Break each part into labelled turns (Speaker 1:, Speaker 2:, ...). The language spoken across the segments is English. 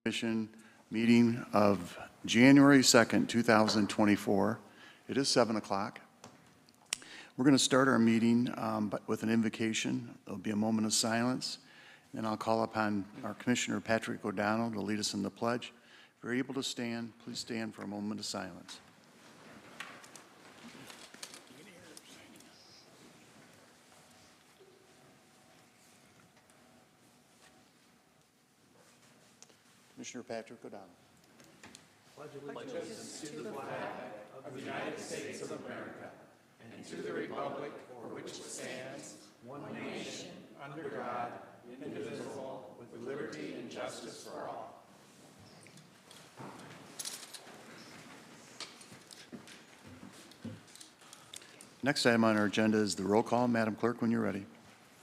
Speaker 1: Commission meeting of January 2nd, 2024. It is 7 o'clock. We're going to start our meeting with an invocation. There'll be a moment of silence. Then I'll call upon our Commissioner Patrick O'Donnell to lead us in the pledge. If you're able to stand, please stand for a moment of silence. Commissioner Patrick O'Donnell.
Speaker 2: Pledge allegiance to the flag of the United States of America and to the republic for which it stands, one nation, under God, indivisible, with liberty and justice for all.
Speaker 1: Next item on our agenda is the roll call. Madam Clerk, when you're ready.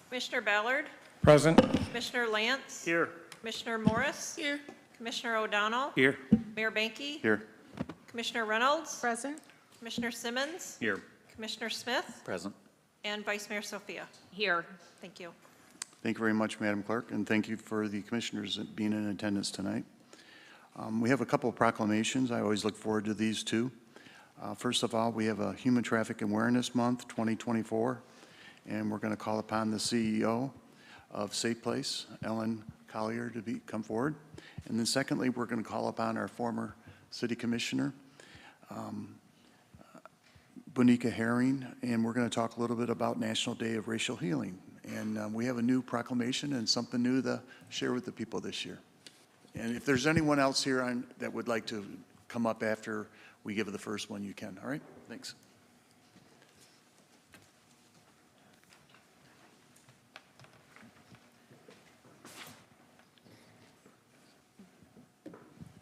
Speaker 3: Commissioner Ballard.
Speaker 2: Present.
Speaker 3: Commissioner Lance.
Speaker 2: Here.
Speaker 3: Commissioner Morris.
Speaker 4: Here.
Speaker 3: Commissioner O'Donnell.
Speaker 2: Here.
Speaker 3: Mayor Banky.
Speaker 1: Here.
Speaker 3: Commissioner Reynolds.
Speaker 4: Present.
Speaker 3: Commissioner Simmons.
Speaker 2: Here.
Speaker 3: Commissioner Smith.
Speaker 2: Present.
Speaker 3: And Vice Mayor Sophia.
Speaker 4: Here.
Speaker 3: Thank you.
Speaker 1: Thank you very much, Madam Clerk, and thank you for the commissioners being in attendance tonight. We have a couple of proclamations. I always look forward to these two. First of all, we have a Human Trafficking Awareness Month 2024, and we're going to call upon the CEO of Safe Place, Ellen Collier, to come forward. And then secondly, we're going to call upon our former city commissioner, Bonica Herring, and we're going to talk a little bit about National Day of Racial Healing. And we have a new proclamation and something new to share with the people this year. And if there's anyone else here that would like to come up after we give the first one, you can. All right? Thanks.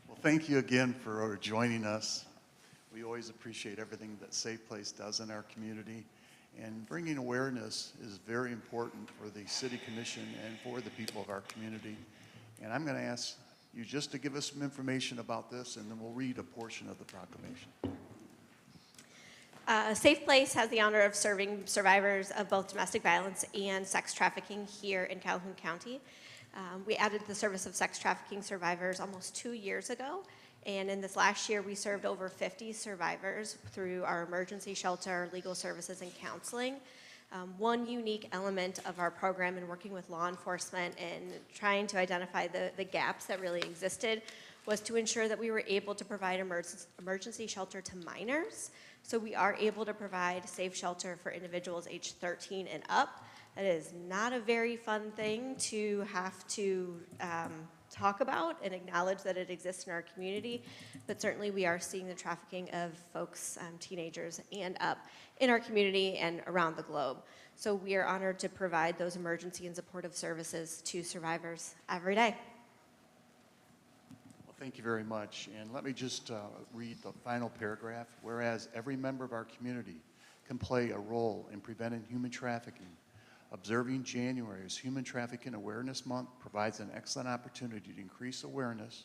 Speaker 1: Well, thank you again for joining us. We always appreciate everything that Safe Place does in our community. And bringing awareness is very important for the City Commission and for the people of our community. And I'm going to ask you just to give us some information about this, and then we'll read a portion of the proclamation.
Speaker 5: Safe Place has the honor of serving survivors of both domestic violence and sex trafficking here in Calhoun County. We added the service of sex trafficking survivors almost 2 years ago. And in this last year, we served over 50 survivors through our emergency shelter, legal services, and counseling. One unique element of our program in working with law enforcement and trying to identify the gaps that really existed was to ensure that we were able to provide emergency shelter to minors. So we are able to provide safe shelter for individuals aged 13 and up. That is not a very fun thing to have to talk about and acknowledge that it exists in our community, but certainly we are seeing the trafficking of folks, teenagers and up in our community and around the globe. So we are honored to provide those emergency and supportive services to survivors every day.
Speaker 1: Well, thank you very much. And let me just read the final paragraph. Whereas every member of our community can play a role in preventing human trafficking, observing January as Human Trafficking Awareness Month provides an excellent opportunity to increase awareness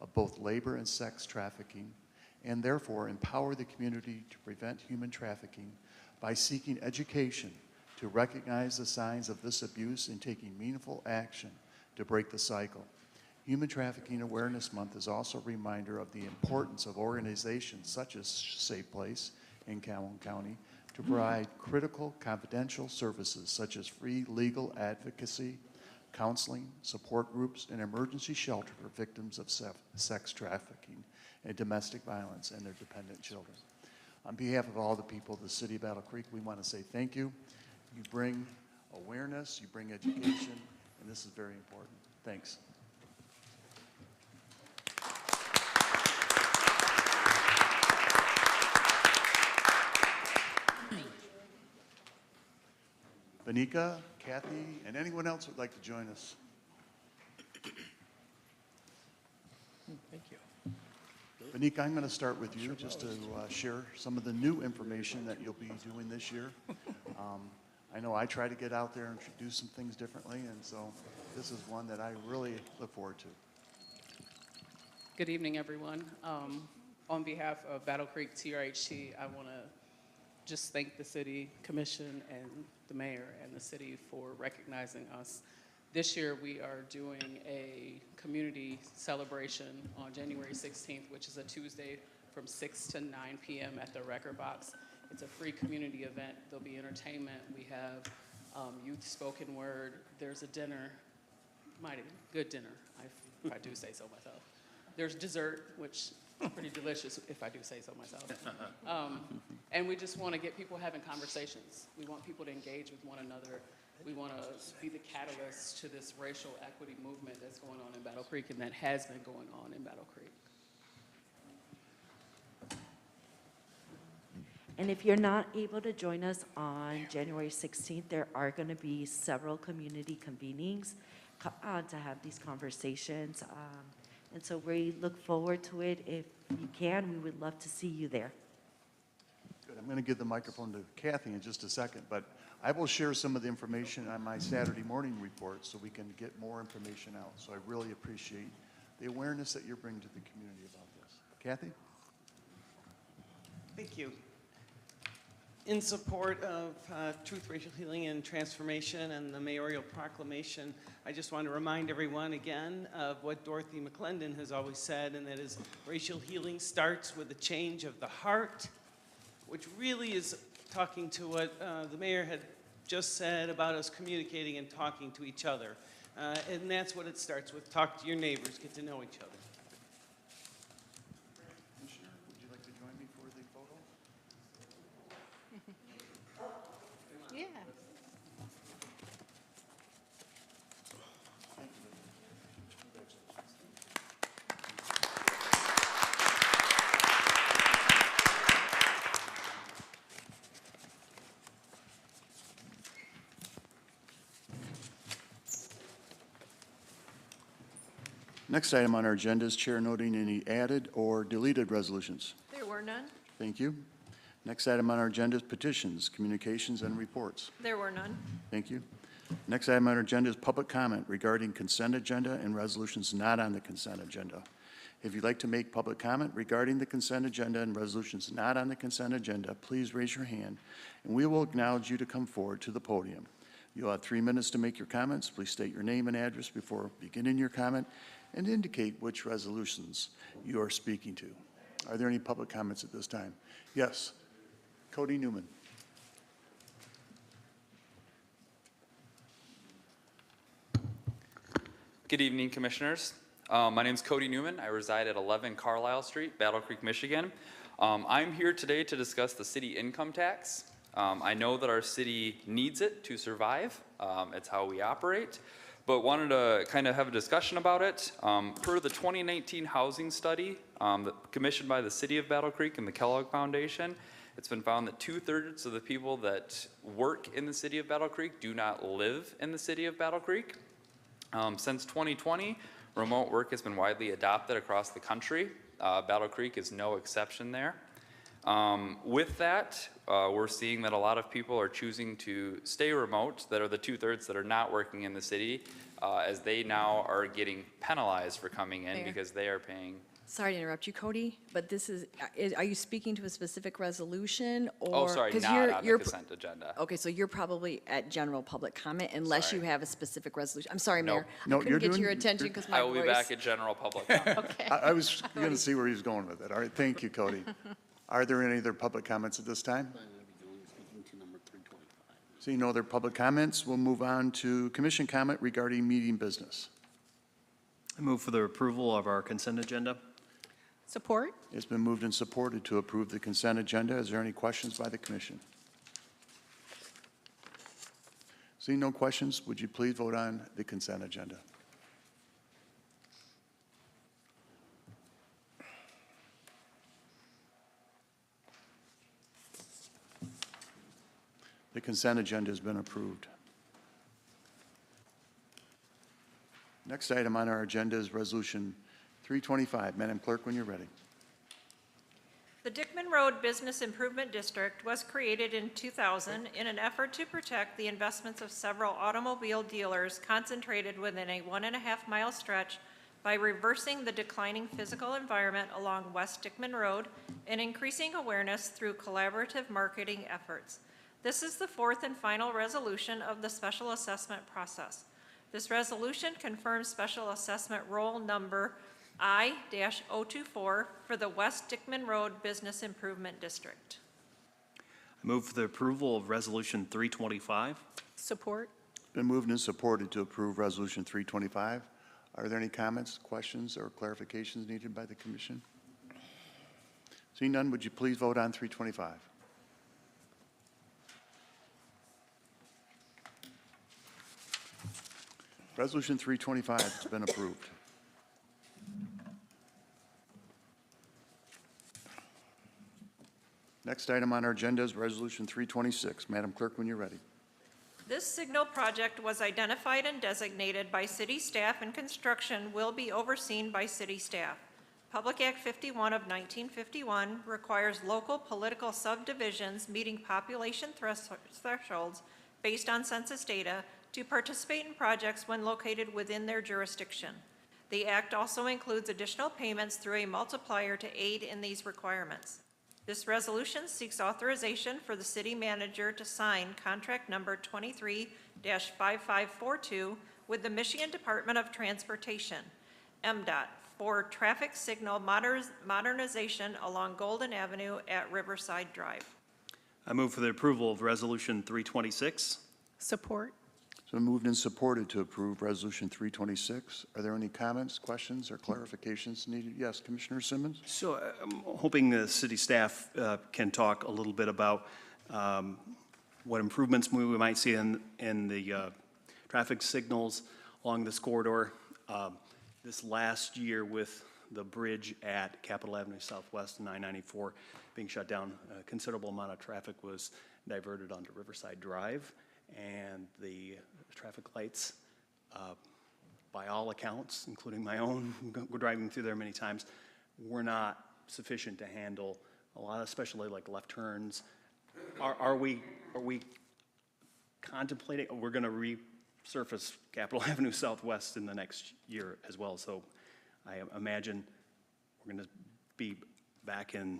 Speaker 1: of both labor and sex trafficking, and therefore empower the community to prevent human trafficking by seeking education to recognize the signs of this abuse and taking meaningful action to break the cycle. Human Trafficking Awareness Month is also a reminder of the importance of organizations such as Safe Place in Calhoun County to provide critical confidential services such as free legal advocacy, counseling, support groups, and emergency shelter for victims of sex trafficking and domestic violence and their dependent children. On behalf of all the people of the city of Battle Creek, we want to say thank you. You bring awareness, you bring education, and this is very important. Thanks. Bonica, Kathy, and anyone else who would like to join us.
Speaker 2: Thank you.
Speaker 1: Bonica, I'm going to start with you just to share some of the new information that you'll be doing this year. I know I try to get out there and do some things differently, and so this is one that I really look forward to.
Speaker 4: Good evening, everyone. On behalf of Battle Creek TRHT, I want to just thank the City Commission and the Mayor and the City for recognizing us This year, we are doing a community celebration on January 16th, which is a Tuesday from 6 to 9 p.m. at the Record Box. It's a free community event. There'll be entertainment. We have youth spoken word. There's a dinner, mighty good dinner, if I do say so myself. There's dessert, which is pretty delicious, if I do say so myself. And we just want to get people having conversations. We want people to engage with one another. We want to be the catalyst to this racial equity movement that's going on in Battle Creek and that has been going on in Battle Creek.
Speaker 6: And if you're not able to join us on January 16th, there are going to be several community convenings to have these conversations. And so we look forward to it. If you can, we would love to see you there.
Speaker 1: Good. I'm going to give the microphone to Kathy in just a second, but I will share some of the information on my Saturday morning report so we can get more information out. So I really appreciate the awareness that you're bringing to the community about this. Kathy?
Speaker 2: Thank you. In support of Truth, Racial Healing, and Transformation and the mayoral proclamation, I just want to remind everyone again of what Dorothy McClendon has always said, and that is racial healing starts with a change of the heart, which really is talking to what the mayor had just said about us communicating and talking to each other. And that's what it starts with. Talk to your neighbors, get to know each other.
Speaker 1: Commissioner, would you like to join me for the photo?
Speaker 3: Yeah.
Speaker 1: Next item on our agenda is Chair noting any added or deleted resolutions.
Speaker 3: There were none.
Speaker 1: Thank you. Next item on our agenda is petitions, communications, and reports.
Speaker 3: There were none.
Speaker 1: Thank you. Next item on our agenda is public comment regarding consent agenda and resolutions not on the consent agenda. If you'd like to make public comment regarding the consent agenda and resolutions not on the consent agenda, please raise your hand, and we will acknowledge you to come forward to the podium. You'll have 3 minutes to make your comments. Please state your name and address before beginning your comment and indicate which resolutions you are speaking to. Are there any public comments at this time? Yes. Cody Newman.
Speaker 7: Good evening, Commissioners. My name is Cody Newman. I reside at 11 Carlisle Street, Battle Creek, Michigan. I'm here today to discuss the city income tax. I know that our city needs it to survive. It's how we operate. But wanted to kind of have a discussion about it. Per the 2019 housing study commissioned by the City of Battle Creek and the Kellogg Foundation, it's been found that 2/3 of the people that work in the City of Battle Creek do not live in the City of Battle Creek. Since 2020, remote work has been widely adopted across the country. Battle Creek is no exception there. With that, we're seeing that a lot of people are choosing to stay remote, that are the 2/3 that are not working in the city, as they now are getting penalized for coming in
Speaker 8: Mayor.
Speaker 7: because they are paying.
Speaker 8: Sorry to interrupt you, Cody, but this is, are you speaking to a specific resolution or?
Speaker 7: Oh, sorry,
Speaker 8: 'cause
Speaker 7: not on the
Speaker 8: you're
Speaker 7: consent agenda.
Speaker 8: Okay, so you're probably at general public comment unless you
Speaker 7: Sorry.
Speaker 8: have a specific resolution. I'm sorry,
Speaker 7: Nope.
Speaker 8: Mayor.
Speaker 1: No,
Speaker 8: I couldn't
Speaker 1: you're
Speaker 8: get
Speaker 1: doing-
Speaker 8: your attention because my
Speaker 7: I
Speaker 8: voice.
Speaker 7: will be back at general public comment.
Speaker 8: Okay.
Speaker 1: I was going to see where he's going with it. All right, thank you, Cody. Are there any other public comments at this time? Seeing no other public comments, we'll move on to commission comment regarding meeting business.
Speaker 9: I move for the approval of our consent agenda.
Speaker 3: Support?
Speaker 1: It's been moved and supported to approve the consent agenda. Is there any questions by the commission? Seeing no questions, would you please vote on the consent agenda? The consent agenda has been approved. Next item on our agenda is Resolution 325. Madam Clerk, when you're ready.
Speaker 3: The Dickman Road Business Improvement District was created in 2000 in an effort to protect the investments of several automobile dealers concentrated within a 1.5-mile stretch by reversing the declining physical environment along West Dickman Road and increasing awareness through collaborative marketing efforts. This is the fourth and final resolution of the special assessment process. This resolution confirms special assessment roll number I-024 for the West Dickman Road Business Improvement District.
Speaker 9: I move for the approval of Resolution 325.
Speaker 8: Support.
Speaker 1: Been moved and supported to approve Resolution 325. Are there any comments, questions, or clarifications needed by the commission? Seeing none, would you please vote on 325? Resolution 325 has been approved. Next item on our agenda is Resolution 326. Madam Clerk, when you're ready.
Speaker 3: This signal project was identified and designated by city staff, and construction will be overseen by city staff. Public Act 51 of 1951 requires local political subdivisions meeting population thresholds based on census data to participate in projects when located within their jurisdiction. The act also includes additional payments through a multiplier to aid in these requirements. This resolution seeks authorization for the city manager to sign contract number 23-5542 with the Michigan Department of Transportation, MDOT, for traffic signal modernization along Golden Avenue at Riverside Drive.
Speaker 9: I move for the approval of Resolution 326.
Speaker 8: Support.
Speaker 1: It's been moved and supported to approve Resolution 326. Are there any comments, questions, or clarifications needed? Yes, Commissioner Simmons?
Speaker 9: So I'm hoping the city staff can talk a little bit about what improvements we might see in the traffic signals along this corridor. This last year with the bridge at Capitol Avenue Southwest and I-94 being shut down, a considerable amount of traffic was diverted onto Riverside Drive, and the traffic lights, by all accounts, including my own, driving through there many times, were not sufficient to handle a lot, especially like left turns. Are we contemplating, we're going to resurface Capitol Avenue Southwest in the next year as well, so I imagine we're going to be back in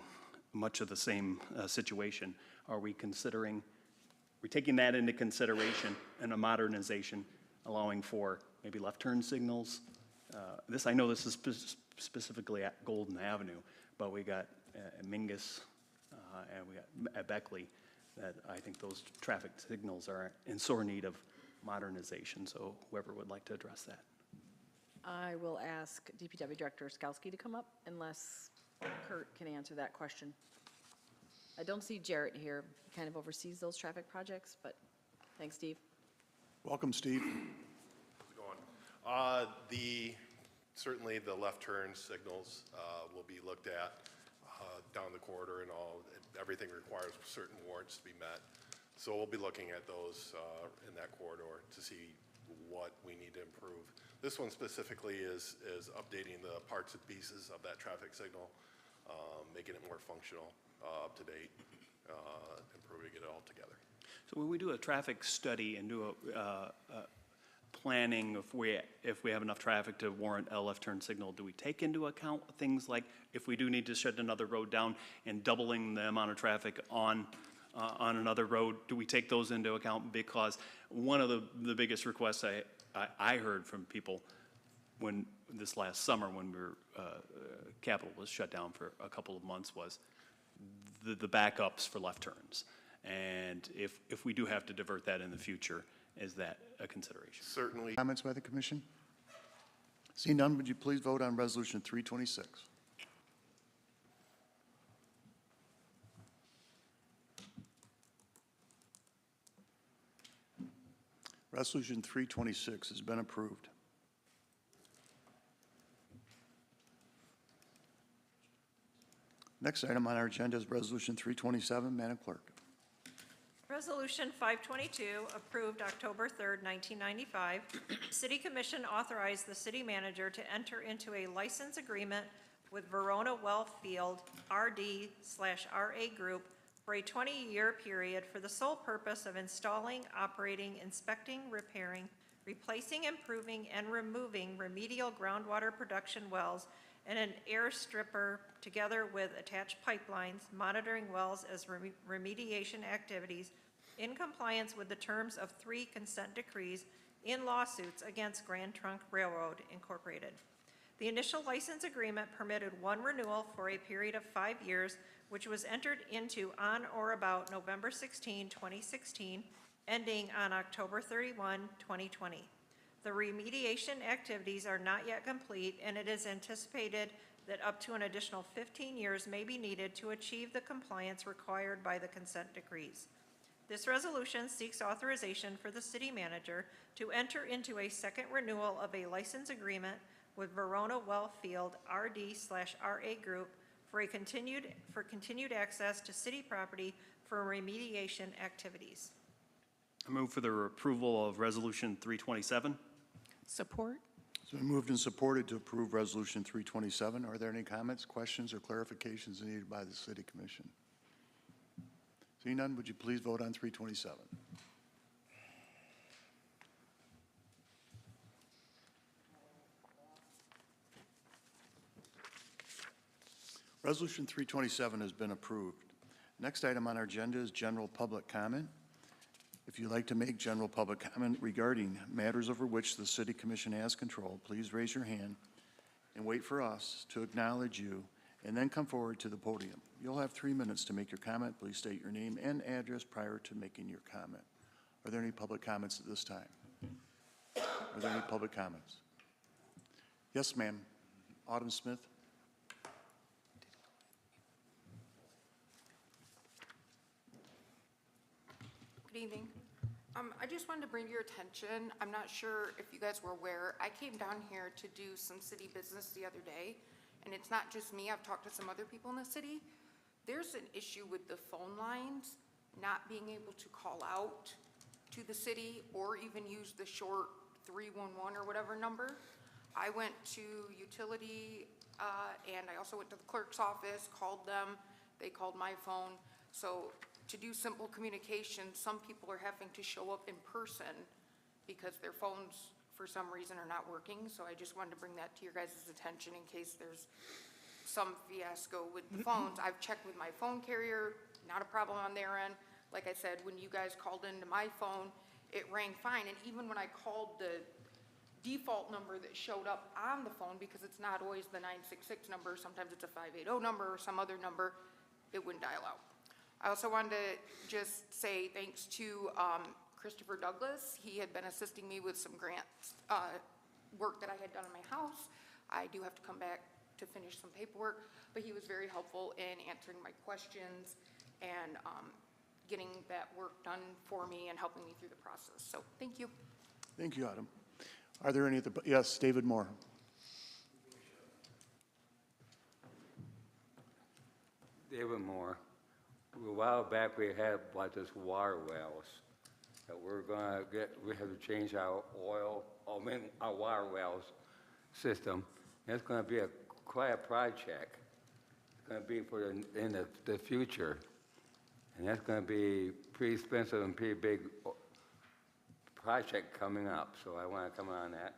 Speaker 9: much of the same situation. Are we considering, we're taking that into consideration in a modernization, allowing for maybe left turn signals? I know this is specifically at Golden Avenue, but we got Mingus and we got at Beckley, that I think those traffic signals are in sore need of modernization, so whoever would like to address that.
Speaker 8: I will ask DPW Director Skowski to come up unless Kurt can answer that question. I don't see Jarrett here. He kind of oversees those traffic projects, but thanks, Steve.
Speaker 1: Welcome, Steve.
Speaker 10: How's it going? Certainly the left turn signals will be looked at down the corridor and all. Everything requires certain warrants to be met. So we'll be looking at those in that corridor to see what we need to improve. This one specifically is updating the parts and pieces of that traffic signal, making it more functional, up to date, improving it all together.
Speaker 9: So when we do a traffic study and do a planning, if we have enough traffic to warrant a left turn signal, do we take into account things like if we do need to shut another road down and doubling the amount of traffic on another road, do we take those into account? Because one of the biggest requests I heard from people when this last summer when Capitol was shut down for a couple of months was the backups for left turns. And if we do have to divert that in the future, is that a consideration?
Speaker 10: Certainly.
Speaker 1: Comments by the commission? Seeing none, would you please vote on Resolution 326? Resolution 326 has been approved. Next item on our agenda is Resolution 327. Madam Clerk.
Speaker 3: Resolution 522, approved October 3rd, 1995. City Commission authorized the city manager to enter into a license agreement with Verona Wellfield RD/RA Group for a 20-year period for the sole purpose of installing, operating, inspecting, repairing, replacing, improving, and removing remedial groundwater production wells and an air stripper together with attached pipelines, monitoring wells as remediation activities in compliance with the terms of 3 consent decrees in lawsuits against Grand Trunk Railroad Incorporated. The initial license agreement permitted one renewal for a period of 5 years, which was entered into on or about November 16, 2016, ending on October 31, 2020. The remediation activities are not yet complete, and it is anticipated that up to an additional 15 years may be needed to achieve the compliance required by the consent decrees. This resolution seeks authorization for the city manager to enter into a second renewal of a license agreement with Verona Wellfield RD/RA Group for continued access to city property for remediation activities.
Speaker 9: I move for the approval of Resolution 327.
Speaker 4: Support?
Speaker 1: It's been moved and supported to approve Resolution 327. Are there any comments, questions, or clarifications needed by the City Commission? Seeing none, would you please vote on 327? Resolution 327 has been approved. Next item on our agenda is general public comment. If you'd like to make general public comment regarding matters over which the City Commission has control, please raise your hand and wait for us to acknowledge you and then come forward to the podium. You'll have 3 minutes to make your comment. Please state your name and address prior to making your comment. Are there any public comments at this time? Are there any public comments? Yes, ma'am. Autumn Smith.
Speaker 11: Good evening. I just wanted to bring to your attention, I'm not sure if you guys were aware, I came down here to do some city business the other day, and it's not just me, I've talked to some other people in the city. There's an issue with the phone lines not being able to call out to the city or even use the short 311 or whatever number. I went to utility, and I also went to the clerk's office, called them, they called my phone. So to do simple communication, some people are having to show up in person because their phones, for some reason, are not working. So I just wanted to bring that to your guys' attention in case there's some fiasco with the phones. I've checked with my phone carrier, not a problem on their end. Like I said, when you guys called into my phone, it rang fine. And even when I called the default number that showed up on the phone, because it's not always the 966 number, sometimes it's a 580 number or some other number, it wouldn't dial out. I also wanted to just say thanks to Christopher Douglas. He had been assisting me with some grant work that I had done in my house. I do have to come back to finish some paperwork, but he was very helpful in answering my questions and getting that work done for me and helping me through the process. So thank you.
Speaker 1: Thank you, Autumn. Are there any other, yes, David Moore.
Speaker 12: David Moore. A while back, we had about this water wells that we're gonna get, we have to change our our water wells system. It's gonna be quite a project. It's gonna be for in the future. And that's gonna be pretty expensive and pretty big project coming up. So I wanna come on that.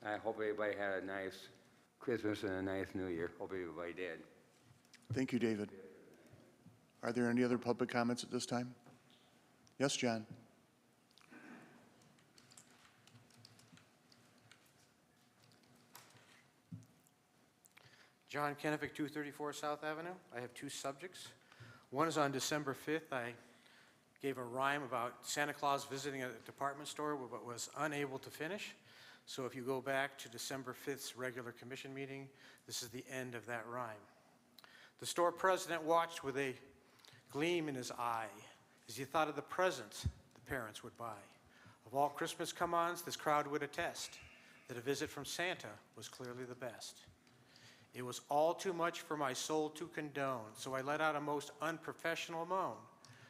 Speaker 12: I hope everybody had a nice Christmas and a nice New Year. Hope everybody did.
Speaker 1: Thank you, David. Are there any other public comments at this time? Yes, John.
Speaker 2: John Kenefick, 234 South Avenue. I have two subjects. One is on December 5th. I gave a rhyme about Santa Claus visiting a department store but was unable to finish. So if you go back to December 5th's regular commission meeting, this is the end of that rhyme. The store president watched with a gleam in his eye as he thought of the presents the parents would buy. Of all Christmas come-ons, this crowd would attest that a visit from Santa was clearly the best. It was all too much for my soul to condone, so I let out a most unprofessional moan.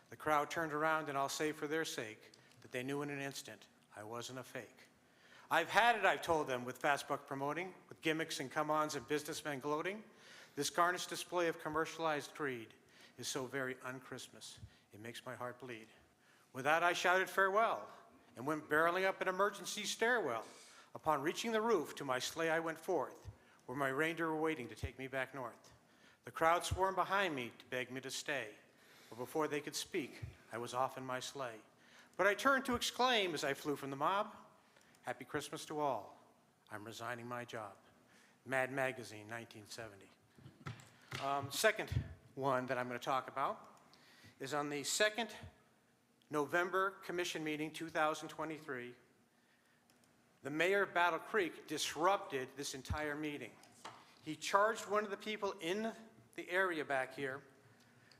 Speaker 2: The crowd turned around, and I'll say for their sake that they knew in an instant I wasn't a fake. I've had it, I've told them, with fast buck promoting, with gimmicks and come-ons and businessmen gloating. This garnished display of commercialized greed is so very un-Christmas, it makes my heart bleed. With that, I shouted farewell and went barreling up an emergency stairwell. Upon reaching the roof, to my sleigh I went forth, where my reindeer were waiting to take me back north. The crowd swarmed behind me to beg me to stay, but before they could speak, I was off in my sleigh. But I turned to exclaim as I flew from the mob, Happy Christmas to all. I'm resigning my job. Mad Magazine, 1970. Second one that I'm going to talk about is on the 2nd November Commission meeting, 2023. The mayor of Battle Creek disrupted this entire meeting. He charged one of the people in the area back here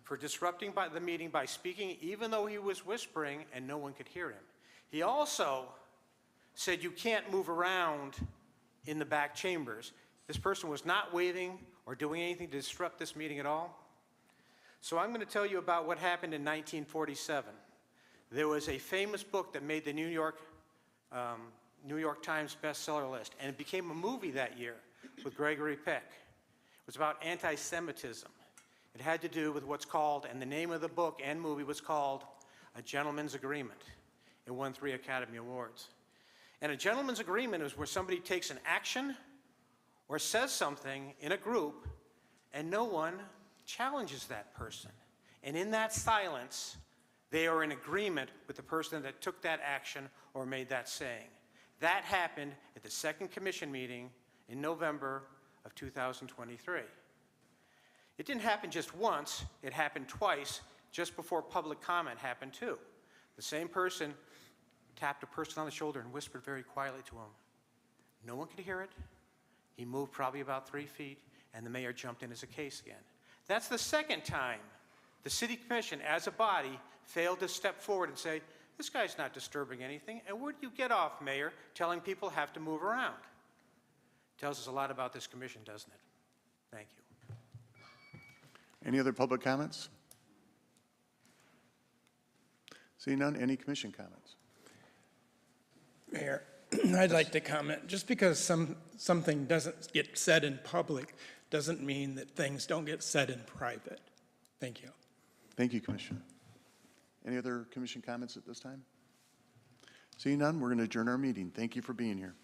Speaker 2: for disrupting the meeting by speaking even though he was whispering and no one could hear him. He also said you can't move around in the back chambers. This person was not waving or doing anything to disrupt this meeting at all. So I'm going to tell you about what happened in 1947. There was a famous book that made the New York Times bestseller list, and it became a movie that year with Gregory Peck. It was about anti-Semitism. It had to do with what's called, and the name of the book and movie was called A Gentleman's Agreement. It won 3 Academy Awards. And a gentleman's agreement is where somebody takes an action or says something in a group and no one challenges that person. And in that silence, they are in agreement with the person that took that action or made that saying. That happened at the 2nd Commission meeting in November of 2023. It didn't happen just once, it happened twice just before public comment happened too. The same person tapped a person on the shoulder and whispered very quietly to him. No one could hear it. He moved probably about 3 feet, and the mayor jumped in as a case again. That's the second time the city commission, as a body, failed to step forward and say, this guy's not disturbing anything, and where do you get off, Mayor, telling people have to move around? Tells us a lot about this commission, doesn't it? Thank you.
Speaker 1: Any other public comments? Seeing none, any commission comments?
Speaker 2: Mayor, I'd like to comment. Just because something doesn't get said in public doesn't mean that things don't get said in private. Thank you.
Speaker 1: Thank you, Commissioner. Any other commission comments at this time? Seeing none, we're going to adjourn our meeting. Thank you for being here.